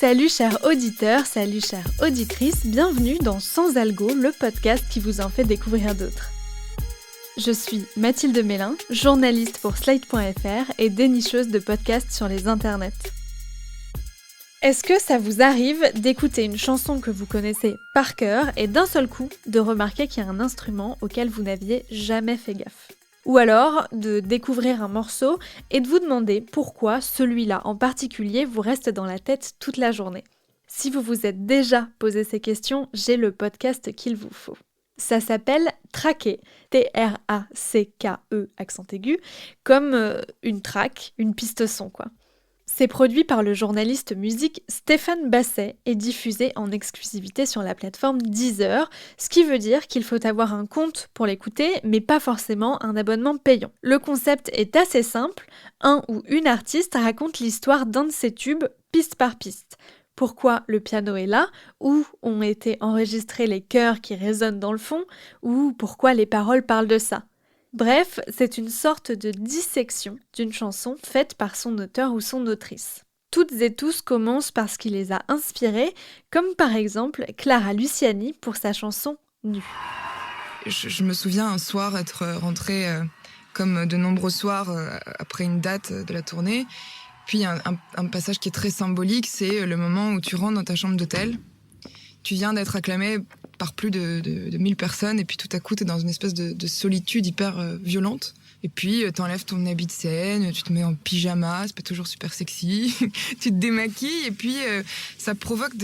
Salut chers auditeurs, salut chères auditrices, bienvenue dans Sans Algo, le podcast qui vous en fait découvrir d'autres. Je suis Mathilde Mélin, journaliste pour Slate.fr et dénicheuse de podcasts sur les internets. Est-ce que ça vous arrive d'écouter une chanson que vous connaissez par cœur et d'un seul coup de remarquer qu'il y a un instrument auquel vous n'aviez jamais fait gaffe ? Ou alors de découvrir un morceau et de vous demander pourquoi celui-là en particulier vous reste dans la tête toute la journée. Si vous vous êtes déjà posé ces questions, j'ai le podcast qu'il vous faut. Ça s'appelle Tracker, T-R-A-C-K-E accent aigu, comme une track, une piste son quoi. C'est produit par le journaliste musique Stéphane Basset et diffusé en exclusivité sur la plateforme Deezer, ce qui veut dire qu'il faut avoir un compte pour l'écouter, mais pas forcément un abonnement payant. Le concept est assez simple, un ou une artiste raconte l'histoire d'un de ses tubes, piste par piste. Pourquoi le piano est là, où ont été enregistrés les chœurs qui résonnent dans le fond, ou pourquoi les paroles parlent de ça. Bref, c'est une sorte de dissection d'une chanson faite par son auteur ou son autrice. Toutes et tous commencent par ce qui les a inspirés, comme par exemple Clara Luciani pour sa chanson « Nu ». Je me souviens un soir être rentrée, comme de nombreux soirs, après une date de la tournée. Puis un passage qui est très symbolique, c'est le moment où tu rentres dans ta chambre d'hôtel. Tu viens d'être acclamé par plus de 1000 personnes, et puis tout à coup, t'es dans une espèce de solitude hyper violente. Et puis, t'enlèves ton habit de scène, tu te mets en pyjama, c'est pas toujours super sexy, tu te démaquilles, et puis ça provoque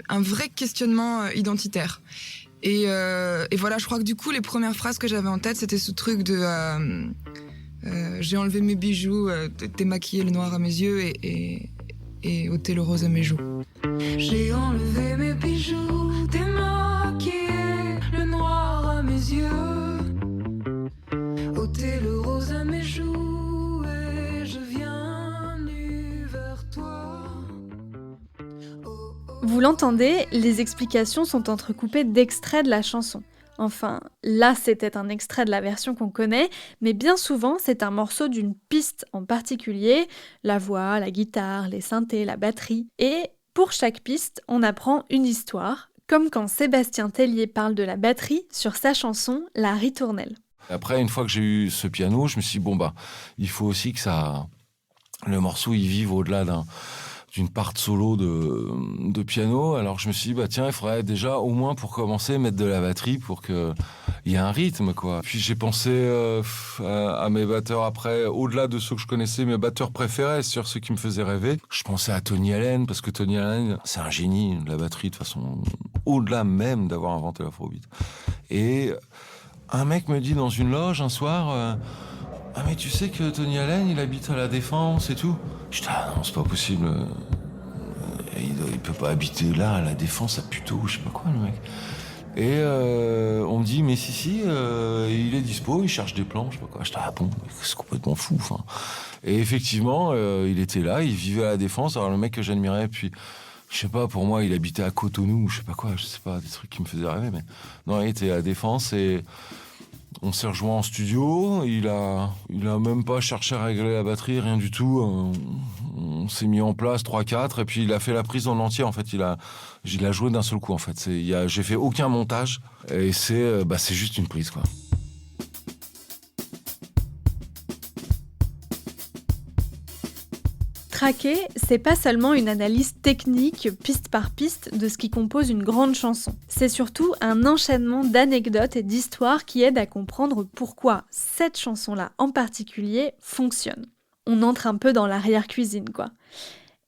un vrai questionnement identitaire. Et voilà, je crois que du coup, les premières phrases que j'avais en tête, c'était ce truc de j'ai enlevé mes bijoux, démaquillé le noir à mes yeux et ôté le rose à mes joues. J'ai enlevé mes bijoux, démaquillé le noir à mes yeux, ôté le rose à mes joues, et je viens nu vers toi. Vous l'entendez, les explications sont entrecoupées d'extraits de la chanson. Enfin, là c'était un extrait de la version qu'on connaît, mais bien souvent c'est un morceau d'une piste en particulier, la voix, la guitare, les synthés, la batterie, et pour chaque piste, on apprend une histoire, comme quand Sébastien Tellier parle de la batterie sur sa chanson La Ritournelle. Après, une fois que j'ai eu ce piano, je me suis dit, il faut aussi que le morceau il vive au-delà d'une part solo de piano. Alors je me suis dit, il faudrait déjà, au moins pour commencer, mettre de la batterie pour qu'il y ait un rythme, quoi. Puis j'ai pensé à mes batteurs après, au-delà de ceux que je connaissais, mes batteurs préférés, sur ceux qui me faisaient rêver. Je pensais à Tony Allen, parce que Tony Allen, c'est un génie de la batterie, de toute façon, au-delà même d'avoir inventé l'afrobeat. Et un mec me dit dans une loge un soir... Ah mais tu sais que Tony Allen, il habite à La Défense et tout. Je dis non, c'est pas possible. Il peut pas habiter là, à La Défense, à Puteaux, je sais pas quoi le mec. Et on me dit mais si, il est dispo, il cherche des plans, je sais pas quoi. Je dis bon, c'est complètement fou. Enfin. Et effectivement, il était là, il vivait à La Défense. Alors le mec que j'admirais, puis je sais pas, pour moi, il habitait à Cotonou, je sais pas quoi, je sais pas, des trucs qui me faisaient rêver, mais non, il était à La Défense et on s'est rejoint en studio, il a même pas cherché à régler la batterie, rien du tout. On s'est mis en place 3-4 et puis il a fait la prise en entier en fait. Il a joué d'un seul coup en fait. J'ai fait aucun montage et c'est juste une prise quoi. Tracker, c'est pas seulement une analyse technique, piste par piste, de ce qui compose une grande chanson. C'est surtout un enchaînement d'anecdotes et d'histoires qui aident à comprendre pourquoi cette chanson-là en particulier fonctionne. On entre un peu dans l'arrière-cuisine, quoi.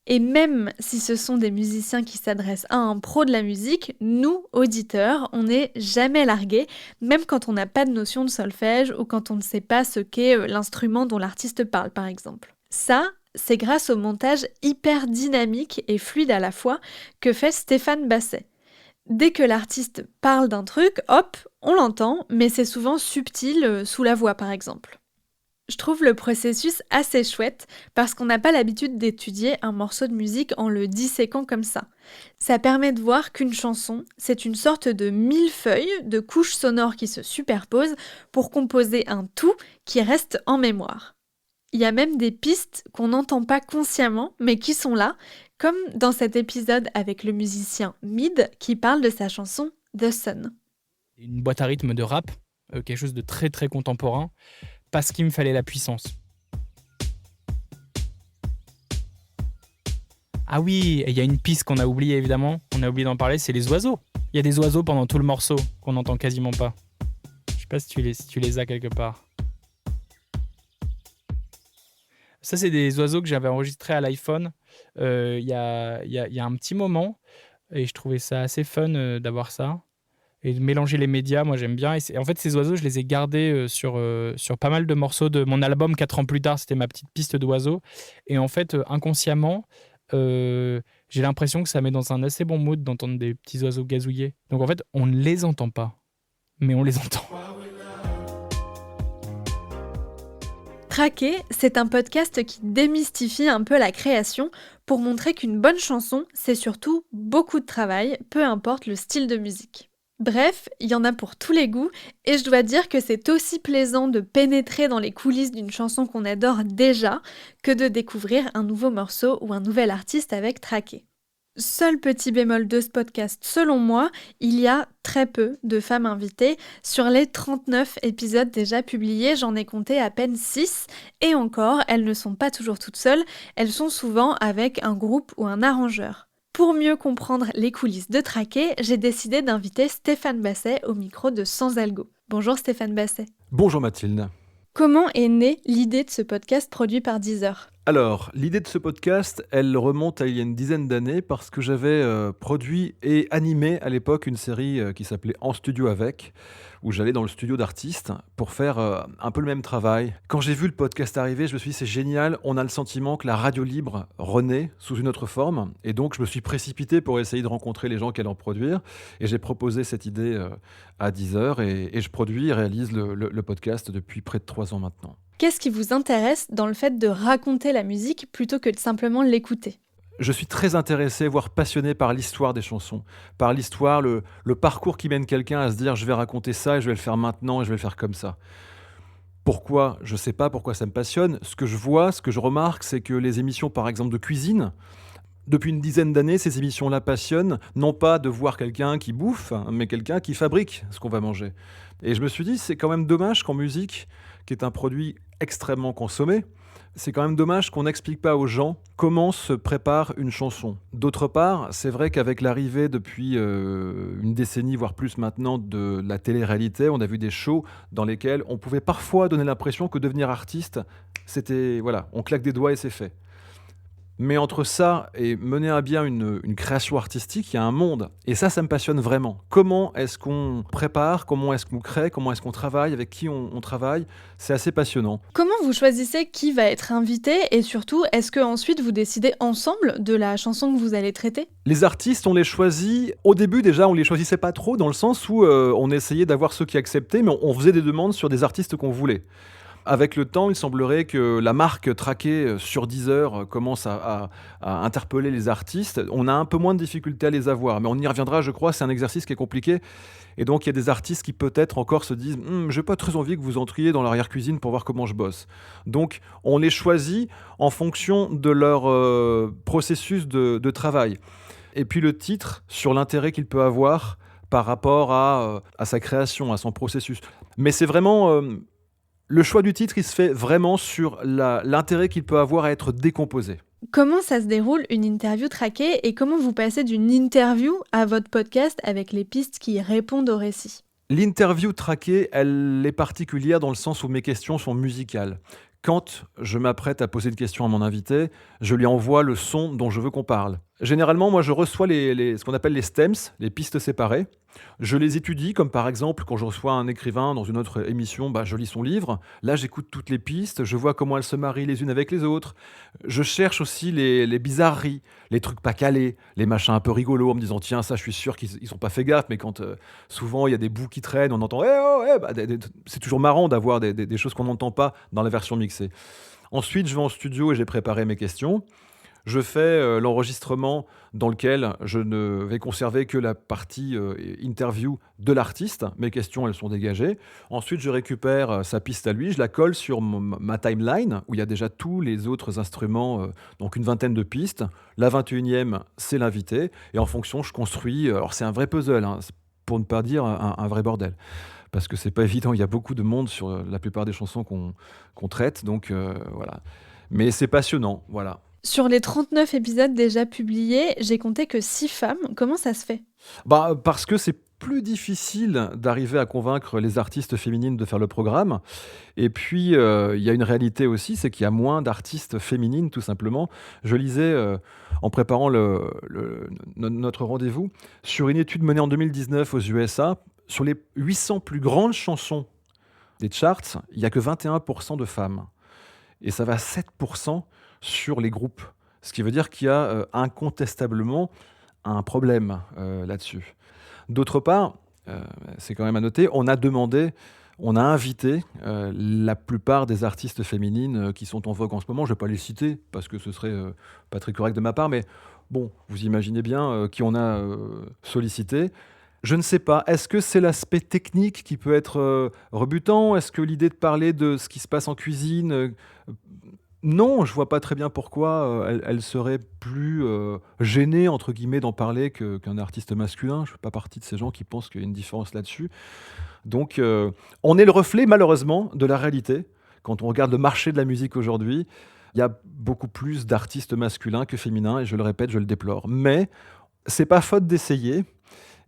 Et même si ce sont des musiciens qui s'adressent à un pro de la musique, nous, auditeurs, on n'est jamais largués, même quand on n'a pas de notion de solfège ou quand on ne sait pas ce qu'est l'instrument dont l'artiste parle, par exemple. Ça, c'est grâce au montage hyper dynamique et fluide à la fois que fait Stéphane Basset. Dès que l'artiste parle d'un truc, hop, on l'entend, mais c'est souvent subtil sous la voix par exemple. Je trouve le processus assez chouette parce qu'on n'a pas l'habitude d'étudier un morceau de musique en le disséquant comme ça. Ça permet de voir qu'une chanson, c'est une sorte de millefeuille de couches sonores qui se superposent pour composer un tout qui reste en mémoire. Il y a même des pistes qu'on n'entend pas consciemment, mais qui sont là, comme dans cet épisode avec le musicien Mid qui parle de sa chanson The Sun. Une boîte à rythme de rap, quelque chose de très très contemporain, parce qu'il me fallait la puissance. Ah oui, et il y a une piste qu'on a oubliée évidemment, on a oublié d'en parler, c'est les oiseaux. Il y a des oiseaux pendant tout le morceau qu'on n'entend quasiment pas. Je sais pas si tu les as quelque part. Ça, c'est des oiseaux que j'avais enregistrés à l'iPhone il y a un petit moment, et je trouvais ça assez fun d'avoir ça. Et de mélanger les médias, moi j'aime bien. En fait, ces oiseaux, je les ai gardés sur pas mal de morceaux de mon album 4 ans plus tard. C'était ma petite piste d'oiseaux. Et en fait, inconsciemment, j'ai l'impression que ça met dans un assez bon mood d'entendre des petits oiseaux gazouiller. Donc en fait, on ne les entend pas, mais on les entend. Traqué, c'est un podcast qui démystifie un peu la création pour montrer qu'une bonne chanson, c'est surtout beaucoup de travail, peu importe le style de musique. Bref, il y en a pour tous les goûts, et je dois dire que c'est aussi plaisant de pénétrer dans les coulisses d'une chanson qu'on adore déjà que de découvrir un nouveau morceau ou un nouvel artiste avec Traqué. Seul petit bémol de ce podcast, selon moi, il y a très peu de femmes invitées. Sur les 39 épisodes déjà publiés, j'en ai compté à peine 6, et encore, elles ne sont pas toujours toutes seules, elles sont souvent avec un groupe ou un arrangeur. Pour mieux comprendre les coulisses de Traqué, j'ai décidé d'inviter Stéphane Basset au micro de Sans Algo. Bonjour Stéphane Basset. Bonjour Mathilde. Comment est née l'idée de ce podcast produit par Deezer ? Alors, l'idée de ce podcast, elle remonte à il y a une dizaine d'années parce que j'avais produit et animé à l'époque une série qui s'appelait En studio avec, où j'allais dans le studio d'artistes pour faire un peu le même travail. Quand j'ai vu le podcast arriver, je me suis dit c'est génial, on a le sentiment que la radio libre renaît sous une autre forme, et donc je me suis précipité pour essayer de rencontrer les gens qui allaient en produire, et j'ai proposé cette idée à Deezer, et je produis et réalise le podcast depuis près de 3 ans maintenant. Qu'est-ce qui vous intéresse dans le fait de raconter la musique plutôt que de simplement l'écouter ? Je suis très intéressé, voire passionné par l'histoire des chansons, par l'histoire, le parcours qui mène quelqu'un à se dire je vais raconter ça et je vais le faire maintenant et je vais le faire comme ça. Pourquoi ? Je ne sais pas pourquoi ça me passionne. Ce que je vois, ce que je remarque, c'est que les émissions par exemple de cuisine, depuis une dizaine d'années, ces émissions-là passionnent, non pas de voir quelqu'un qui bouffe, mais quelqu'un qui fabrique ce qu'on va manger. Et je me suis dit, c'est quand même dommage qu'en musique, qui est un produit extrêmement consommé, c'est quand même dommage qu'on n'explique pas aux gens comment se prépare une chanson. D'autre part, c'est vrai qu'avec l'arrivée depuis une décennie, voire plus maintenant, de la télé-réalité, on a vu des shows dans lesquels on pouvait parfois donner l'impression que devenir artiste, c'était, voilà, on claque des doigts et c'est fait. Mais entre ça et mener à bien une création artistique, il y a un monde. Et ça me passionne vraiment. Comment est-ce qu'on prépare, comment est-ce qu'on crée, comment est-ce qu'on travaille, avec qui on travaille. C'est assez passionnant. Comment vous choisissez qui va être invité et surtout, est-ce que ensuite vous décidez ensemble de la chanson que vous allez traiter ? Les artistes, on les choisit. Au début, déjà, on les choisissait pas trop, dans le sens où on essayait d'avoir ceux qui acceptaient, mais on faisait des demandes sur des artistes qu'on voulait. Avec le temps, il semblerait que la marque Traqué sur Deezer commence à interpeller les artistes. On a un peu moins de difficultés à les avoir, mais on y reviendra, je crois. C'est un exercice qui est compliqué. Et donc, il y a des artistes qui peut-être encore se disent « j'ai pas très envie que vous entriez dans l'arrière-cuisine pour voir comment je bosse ». Donc, on les choisit en fonction de leur processus de travail. Et puis le titre, sur l'intérêt qu'il peut avoir par rapport à sa création, à son processus. Mais c'est vraiment... le choix du titre, il se fait vraiment sur l'intérêt qu'il peut avoir à être décomposé. Comment ça se déroule une interview traquée et comment vous passez d'une interview à votre podcast avec les pistes qui répondent au récit ? L'interview traquée, elle est particulière dans le sens où mes questions sont musicales. Quand je m'apprête à poser une question à mon invité, je lui envoie le son dont je veux qu'on parle. Généralement, moi, je reçois ce qu'on appelle les stems, les pistes séparées. Je les étudie, comme par exemple, quand je reçois un écrivain dans une autre émission, je lis son livre. Là, j'écoute toutes les pistes, je vois comment elles se marient les unes avec les autres. Je cherche aussi les bizarreries, les trucs pas calés, les machins un peu rigolos, en me disant, tiens, ça, je suis sûr qu'ils n'ont pas fait gaffe, mais quand souvent il y a des bouts qui traînent, on entend, c'est toujours marrant d'avoir des choses qu'on n'entend pas dans la version mixée. Ensuite, je vais en studio et j'ai préparé mes questions. Je fais l'enregistrement dans lequel je ne vais conserver que la partie interview de l'artiste. Mes questions, elles sont dégagées. Ensuite, je récupère sa piste à lui, je la colle sur ma timeline où il y a déjà tous les autres instruments, donc une vingtaine de pistes. La 21e, c'est l'invité. Et en fonction, je construis. Alors, c'est un vrai puzzle, hein, pour ne pas dire un vrai bordel. Parce que c'est pas évident, il y a beaucoup de monde sur la plupart des chansons qu'on traite. Donc, voilà. Mais c'est passionnant, voilà. Sur les 39 épisodes déjà publiés, j'ai compté que 6 femmes. Comment ça se fait? Parce que c'est plus difficile d'arriver à convaincre les artistes féminines de faire le programme. Et puis, il y a une réalité aussi, c'est qu'il y a moins d'artistes féminines, tout simplement. Je lisais, en préparant notre rendez-vous, sur une étude menée en 2019 aux USA, sur les 800 plus grandes chansons des charts, il n'y a que 21% de femmes. Et ça va à 7% sur les groupes. Ce qui veut dire qu'il y a incontestablement un problème là-dessus. D'autre part, c'est quand même à noter, on a invité la plupart des artistes féminines qui sont en vogue en ce moment. Je ne vais pas les citer parce que ce serait pas très correct de ma part, mais bon, vous imaginez bien qui on a sollicité. Je ne sais pas, est-ce que c'est l'aspect technique qui peut être rebutant? Est-ce que l'idée de parler de ce qui se passe en cuisine non, je vois pas très bien pourquoi elle serait plus gênée, entre guillemets, d'en parler qu'un artiste masculin. Je fais pas partie de ces gens qui pensent qu'il y a une différence là-dessus. Donc, on est le reflet, malheureusement, de la réalité. Quand on regarde le marché de la musique aujourd'hui, il y a beaucoup plus d'artistes masculins que féminins, et je le répète, je le déplore. Mais c'est pas faute d'essayer,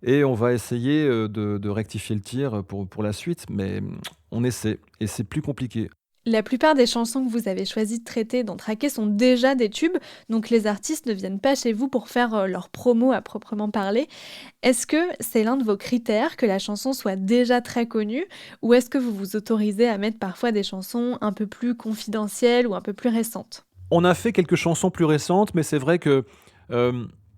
et on va essayer de rectifier le tir pour la suite, mais on essaie, et c'est plus compliqué. La plupart des chansons que vous avez choisi de traiter dans Traqué sont déjà des tubes, donc les artistes ne viennent pas chez vous pour faire leur promo à proprement parler. Est-ce que c'est l'un de vos critères que la chanson soit déjà très connue, ou est-ce que vous vous autorisez à mettre parfois des chansons un peu plus confidentielles ou un peu plus récentes? On a fait quelques chansons plus récentes, mais c'est vrai que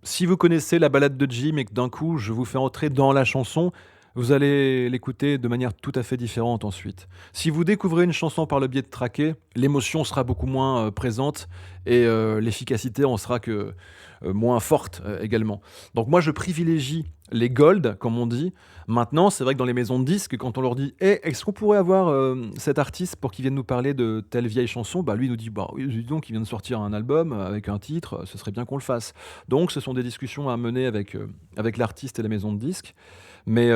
si vous connaissez la balade de Jim et que d'un coup je vous fais entrer dans la chanson, vous allez l'écouter de manière tout à fait différente ensuite. Si vous découvrez une chanson par le biais de Traqué, l'émotion sera beaucoup moins présente et l'efficacité en sera que moins forte également. Donc moi, je privilégie les gold, comme on dit. Maintenant, c'est vrai que dans les maisons de disques, quand on leur dit est-ce qu'on pourrait avoir cet artiste pour qu'il vienne nous parler de telle vieille chanson, lui il nous dit oui, dis donc, il vient de sortir un album avec un titre, ce serait bien qu'on le fasse. Donc ce sont des discussions à mener avec l'artiste et la maison de disques. Mais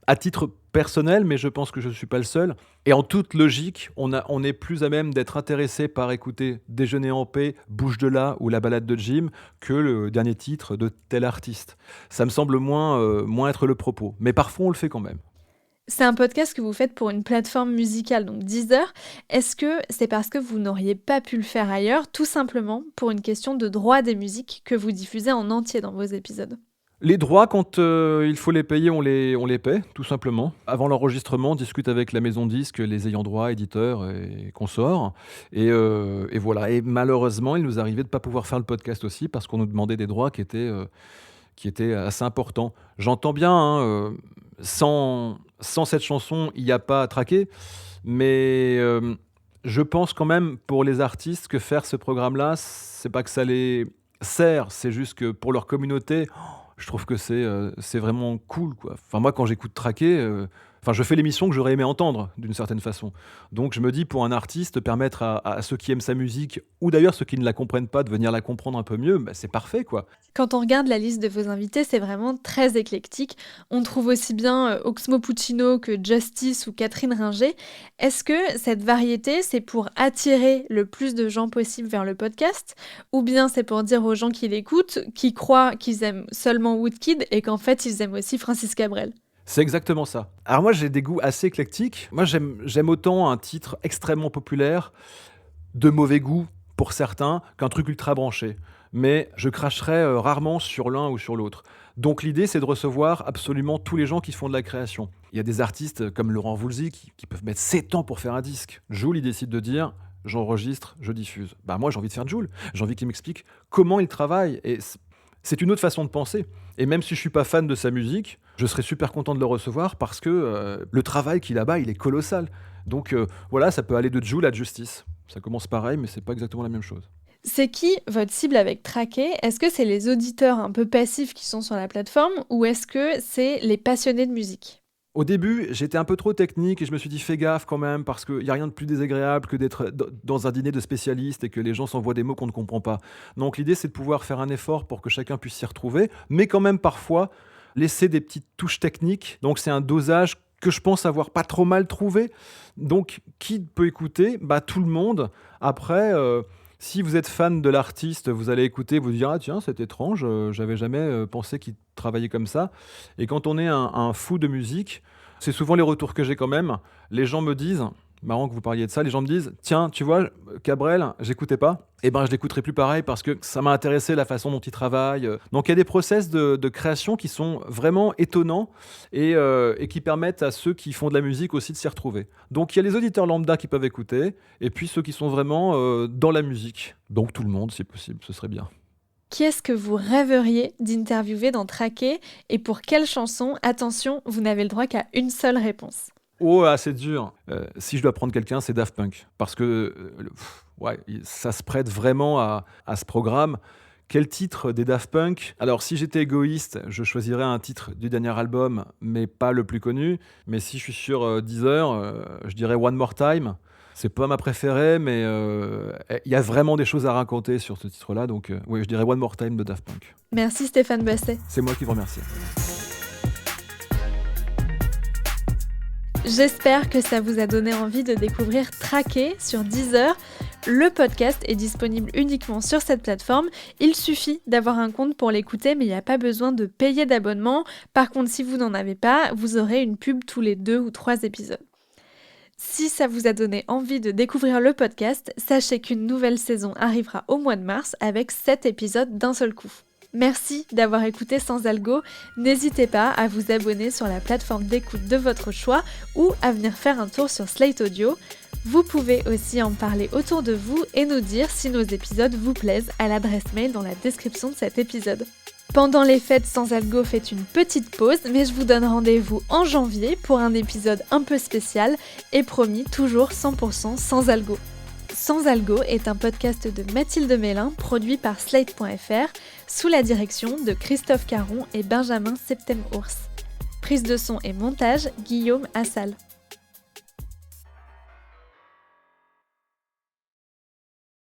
à titre personnel, mais je pense que je ne suis pas le seul. Et en toute logique, on est plus à même d'être intéressé par écouter Déjeuner en paix, Bouge de là ou La balade de Jim que le dernier titre de tel artiste. Ça me semble moins être le propos. Mais parfois, on le fait quand même. C'est un podcast que vous faites pour une plateforme musicale, donc Deezer. Est-ce que c'est parce que vous n'auriez pas pu le faire ailleurs, tout simplement pour une question de droit des musiques que vous diffusez en entier dans vos épisodes? Les droits, quand il faut les payer, on les paie, tout simplement. Avant l'enregistrement, on discute avec la maison de disque, les ayants droit, éditeurs et consorts. Et voilà. Et malheureusement, il nous arrivait de ne pas pouvoir faire le podcast aussi parce qu'on nous demandait des droits qui étaient assez importants. J'entends bien, sans cette chanson, il n'y a pas à Traquer. Mais je pense quand même, pour les artistes, que faire ce programme-là, c'est pas que ça les sert, c'est juste que pour leur communauté... Je trouve que c'est vraiment cool, quoi. Enfin, moi, quand j'écoute Traqué, je fais l'émission que j'aurais aimé entendre, d'une certaine façon. Donc, je me dis, pour un artiste, permettre à ceux qui aiment sa musique, ou d'ailleurs ceux qui ne la comprennent pas, de venir la comprendre un peu mieux, c'est parfait, quoi. Quand on regarde la liste de vos invités, c'est vraiment très éclectique. On trouve aussi bien Oxmo Puccino que Justice ou Catherine Ringer. Est-ce que cette variété, c'est pour attirer le plus de gens possible vers le podcast, ou bien c'est pour dire aux gens qui l'écoutent, qui croient qu'ils aiment seulement Woodkid et qu'en fait, ils aiment aussi Francis Cabrel? C'est exactement ça. Alors moi, j'ai des goûts assez éclectiques. Moi, j'aime autant un titre extrêmement populaire, de mauvais goût pour certains, qu'un truc ultra branché. Mais je cracherai rarement sur l'un ou sur l'autre. Donc l'idée, c'est de recevoir absolument tous les gens qui font de la création. Il y a des artistes comme Laurent Voulzy qui peuvent mettre 7 ans pour faire un disque. Jul, il décide de dire... J'enregistre, je diffuse. Moi, j'ai envie de faire Jul. J'ai envie qu'il m'explique comment il travaille. Et c'est une autre façon de penser. Et même si je suis pas fan de sa musique, je serais super content de le recevoir parce que le travail qu'il a il est colossal. Donc voilà, ça peut aller de Jul à Justice. Ça commence pareil, mais c'est pas exactement la même chose. C'est qui votre cible avec Traqué ? Est-ce que c'est les auditeurs un peu passifs qui sont sur la plateforme ou est-ce que c'est les passionnés de musique ? Au début, j'étais un peu trop technique et je me suis dit fais gaffe quand même parce qu'il n'y a rien de plus désagréable que d'être dans un dîner de spécialistes et que les gens s'envoient des mots qu'on ne comprend pas. Donc l'idée, c'est de pouvoir faire un effort pour que chacun puisse s'y retrouver, mais quand même parfois laisser des petites touches techniques. Donc c'est un dosage que je pense avoir pas trop mal trouvé. Donc qui peut écouter ? Tout le monde. Après... si vous êtes fan de l'artiste, vous allez écouter, vous dire « Ah tiens, c'est étrange, j'avais jamais pensé qu'il travaillait comme ça ». Et quand on est un fou de musique, c'est souvent les retours que j'ai quand même. Les gens me disent, marrant que vous parliez de ça, les gens me disent « Tiens, tu vois, Cabrel, j'écoutais pas. Eh ben, je l'écouterai plus pareil parce que ça m'a intéressé la façon dont il travaille. » Donc il y a des process de création qui sont vraiment étonnants et qui permettent à ceux qui font de la musique aussi de s'y retrouver. Donc il y a les auditeurs lambda qui peuvent écouter et puis ceux qui sont vraiment dans la musique. Donc tout le monde, si possible, ce serait bien. Qui est-ce que vous rêveriez d'interviewer dans Traqué et pour quelle chanson ? Attention, vous n'avez le droit qu'à une seule réponse. Oh, c'est dur. Si je dois prendre quelqu'un, c'est Daft Punk. Parce que ça se prête vraiment à ce programme. Quel titre des Daft Punk ? Alors, si j'étais égoïste, je choisirais un titre du dernier album, mais pas le plus connu. Mais si je suis sur Deezer, je dirais One More Time. C'est pas ma préférée, mais il y a vraiment des choses à raconter sur ce titre-là. Donc, je dirais One More Time de Daft Punk. Merci Stéphane Basset. C'est moi qui vous remercie. J'espère que ça vous a donné envie de découvrir Traqué sur Deezer. Le podcast est disponible uniquement sur cette plateforme. Il suffit d'avoir un compte pour l'écouter, mais il n'y a pas besoin de payer d'abonnement. Par contre, si vous n'en avez pas, vous aurez une pub tous les 2 ou 3 épisodes. Si ça vous a donné envie de découvrir le podcast, sachez qu'une nouvelle saison arrivera au mois de mars avec 7 épisodes d'un seul coup. Merci d'avoir écouté Sans Algo. N'hésitez pas à vous abonner sur la plateforme d'écoute de votre choix ou à venir faire un tour sur Slate Audio. Vous pouvez aussi en parler autour de vous et nous dire si nos épisodes vous plaisent à l'adresse mail dans la description de cet épisode. Pendant les fêtes, Sans Algo fait une petite pause, mais je vous donne rendez-vous en janvier pour un épisode un peu spécial et promis toujours 100% sans algo. Sans Algo est un podcast de Mathilde Mélin produit par Slate.fr sous la direction de Christophe Caron et Benjamin Septem-Ours. Prise de son et montage, Guillaume Assal.